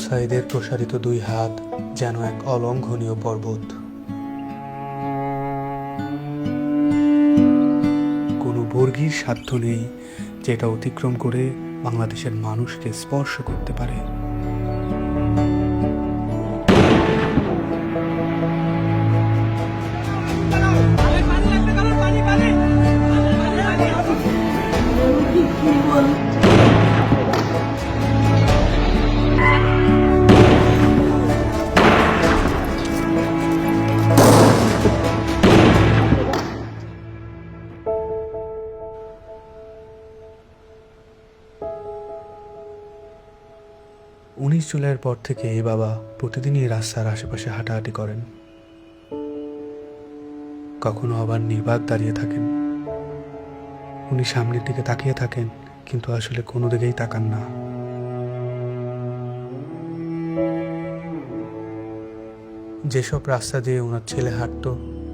সাইদের প্রসারিত দুই হাত যেন এক অলঙ্ঘনীয় পর্বত। কোনো বর্গীর সাধ্য নেই যেটা অতিক্রম করে বাংলাদেশের মানুষকে স্পর্শ করতে পারে। জুলাইয়ের পর থেকে এই বাবা প্রতিদিনই রাস্তার আশেপাশে হাঁটাহাঁটি করেন। কখনো আবার নির্বাক দাঁড়িয়ে থাকেন। উনি সামনের দিকে তাকিয়ে থাকেন, কিন্তু আসলে কোনো দিকেই তাকান না। যেসব রাস্তা দিয়ে ওনার ছেলে হাঁটতো,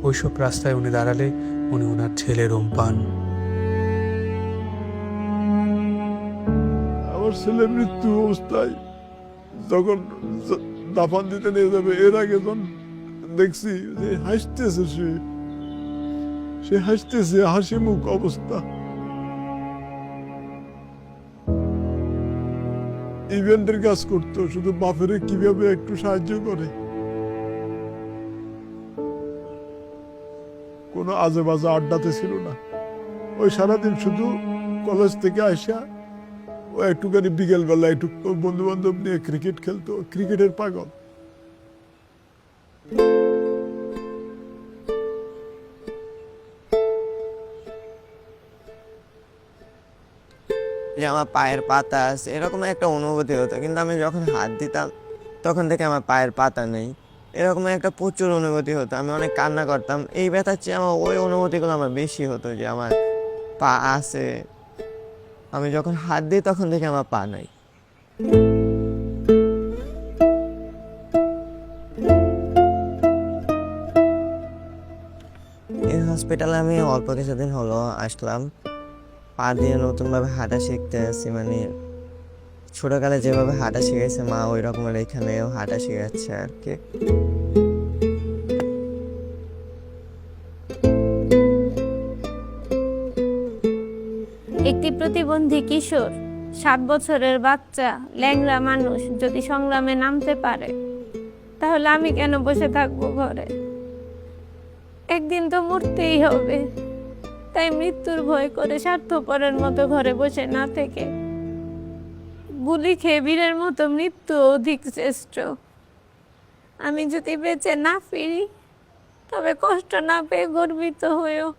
ওইসব রাস্তায় উনি দাঁড়ালে উনি ওনার ছেলের রুম পান। আমার ছেলে মৃত্যু অবস্থায় যখন দাফন দিতে নিয়ে যাবে, এর আগে যখন দেখছি যে হাসতেছে, সে হাসতেছে, হাসি মুখ অবস্থা। ইভেন্টের কাজ করতো, শুধু বাপের কিভাবে একটু সাহায্য করে। কোনো আজে বাজে আড্ডাতে ছিল না। ওই সারাদিন শুধু কলেজ থেকে আসা ও একটুখানি বিকেলবেলা একটু বন্ধু বান্ধব নিয়ে ক্রিকেট খেলতো, ক্রিকেটের পাগল। যে আমার পায়ের পাতা আছে এরকম একটা অনুভূতি হতো, কিন্তু আমি যখন হাত দিতাম তখন থেকে আমার পায়ের পাতা নেই, এরকম একটা প্রচুর অনুভূতি হতো। আমি অনেক কান্না করতাম। এই ব্যথার চেয়ে আমার ওই অনুভূতিগুলো আমার বেশি হতো, যে আমার পা আছে, আমি যখন হাত দিই তখন থেকে আমার পা নাই। এই হসপিটালে আমি অল্প কিছুদিন হলো আসলাম। পা দিয়ে নতুনভাবে হাঁটা শিখতে আছি, মানে ছোটকালে যেভাবে হাঁটা শিখেছে মা, ওই রকমের এখানেও হাঁটা শিখাচ্ছে আর কি। একটি প্রতিবন্ধী কিশোর, 7 বছরের বাচ্চা, ল্যাংড়া মানুষ যদি সংগ্রামে নামতে পারে, তাহলে আমি কেন বসে থাকবো ঘরে? একদিন তো মরতেই হবে, তাই মৃত্যুর ভয় করে স্বার্থপরের মতো ঘরে বসে না থেকে গুলি খেয়ে বীরের মতো মৃত্যু অধিক শ্রেষ্ঠ। আমি যদি বেঁচে না ফিরি, তবে কষ্ট না পেয়ে গর্বিত হয়েও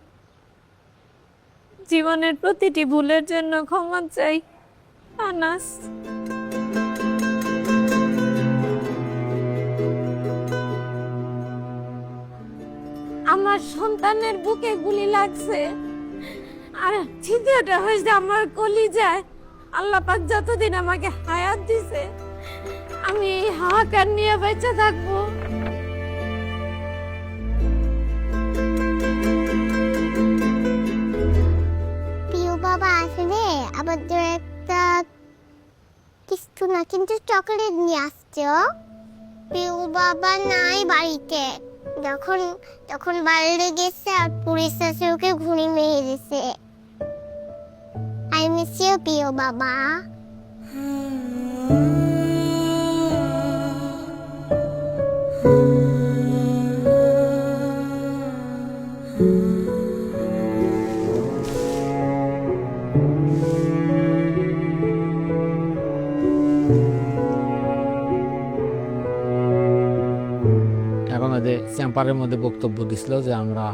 জীবনের প্রতিটি ভুলের জন্য ক্ষমা চাই। আনাস। আমার সন্তানের বুকে গুলি লাগছে, আর ছিদ্রটা হয়েছে আমার কলিজায়। আল্লাহ পাক যতদিন আমাকে হায়াত দিছে, আমি এই হাহাকার নিয়ে বেঁচে থাকবো। বাবা আসলে আমাদের একটা কিছু না, কিন্তু চকলেট নিয়ে আসছো। পিউ বাবা নাই বাড়িতে, যখন বাইরে গেছে আর পুলিশ এসে ওকে ঘুড়ি মেরে দিছে। আই মিস ইউ পিউ বাবা। চেম্বারের মধ্যে বক্তব্য দিছিল যে আমরা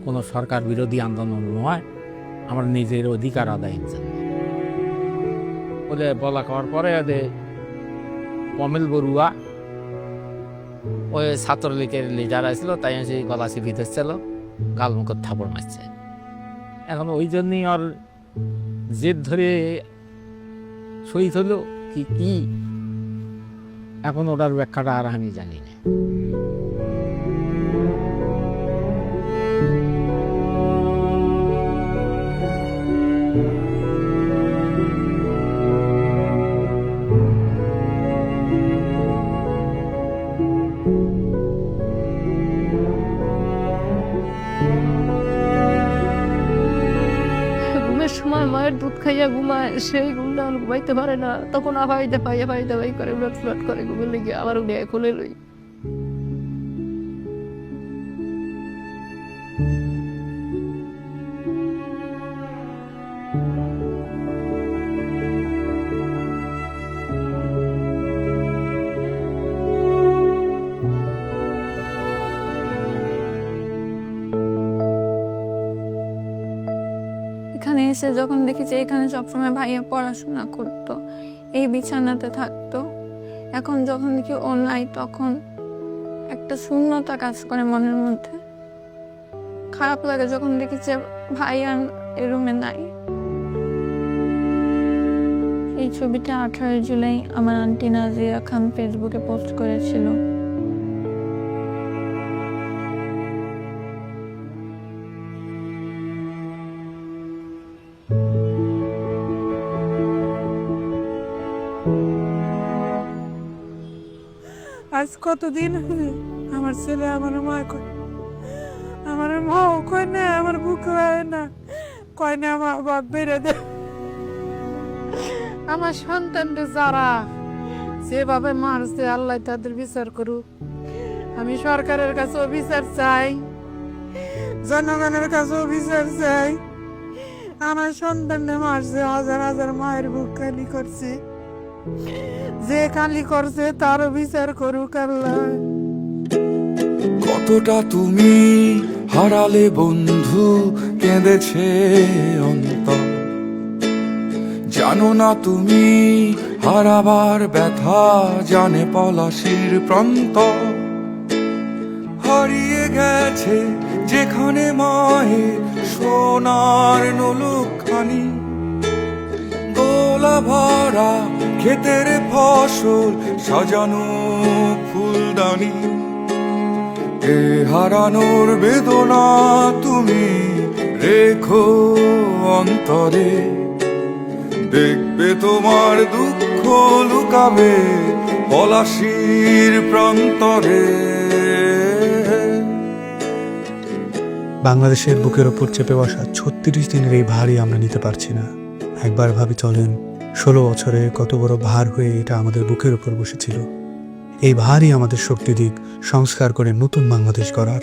কোনো সরকার বিরোধী আন্দোলন নয়, আমরা নিজের অধিকার আদায়ের জন্য বলে বলা করার পরে কমিল বড়ুয়া ওই ছাত্রলীগের লিডার আসছিল, তাই সেই গলা চিপি ধরছিল, গালমুখের থাপড় মারছে। এখন ওই জন্যই ওর জেদ ধরে শহীদ হলো কি এখন ওটার ব্যাখ্যাটা আর আমি জানি না। ঘুমের সময় মায়ের দুধ খাইয়া ঘুমায়, সেই ঘুমটা আর ঘুমাইতে পারে না, তখন আবাইতে পাইয়া পাইতে পাই করে উলট ফুলট করে ঘুমের লেগে আবার উঠে খুলে লই। এখানে এসে যখন দেখি যে এখানে সবসময় ভাইয়া পড়াশোনা করতো, এই বিছানাতে থাকতো, এখন যখন দেখি ও নাই তখন একটা শূন্যতা কাজ করে মনের মধ্যে। খারাপ লাগে যখন দেখি যে ভাইয়া এই রুমে নাই। এই ছবিটা 18 জুলাই আমার আন্টি নাজিয়া খান ফেসবুকে পোস্ট করেছিল। আজ কতদিন হলো আমার ছেলে আমার মা কয়, আমার মাও কয় না, আমার বুক হয় না, কয় না আমার বাপ বেড়ে দে। আমার সন্তানরা যারা যেভাবে মারছে আল্লাহ তাদের বিচার করুক। আমি সরকারের কাছেও বিচার চাই, জনগণের কাছেও বিচার চাই। আমার সন্তানরা মারছে, হাজার হাজার মায়ের বুক খালি করছে, যে খালি করছে তারও বিচার করুক আল্লাহ। কতটা তুমি হারালে বন্ধু, কেঁদেছে অন্তর। জানো না তুমি হারাবার ব্যথা, জানে পলাশির প্রান্ত। হারিয়ে গেছে যেখানে মায়ের সোনার নলুকখানি, গোলা ভরা ক্ষেতের ফসল, সাজানো ফুলদানি। এ হারানোর বেদনা তুমি রেখো অন্তরে, দেখবে তোমার দুঃখ লুকাবে পলাশির প্রান্তরে। বাংলাদেশের বুকের ওপর চেপে বসা 36 দিনের এই ভারই আমরা নিতে পারছি না। একবার ভাবি চলেন, 16 বছরে কত বড় ভার হয়ে এটা আমাদের বুকের উপর বসেছিল। এই ভারই আমাদের শক্তি দিক সংস্কার করে নতুন বাংলাদেশ গড়ার।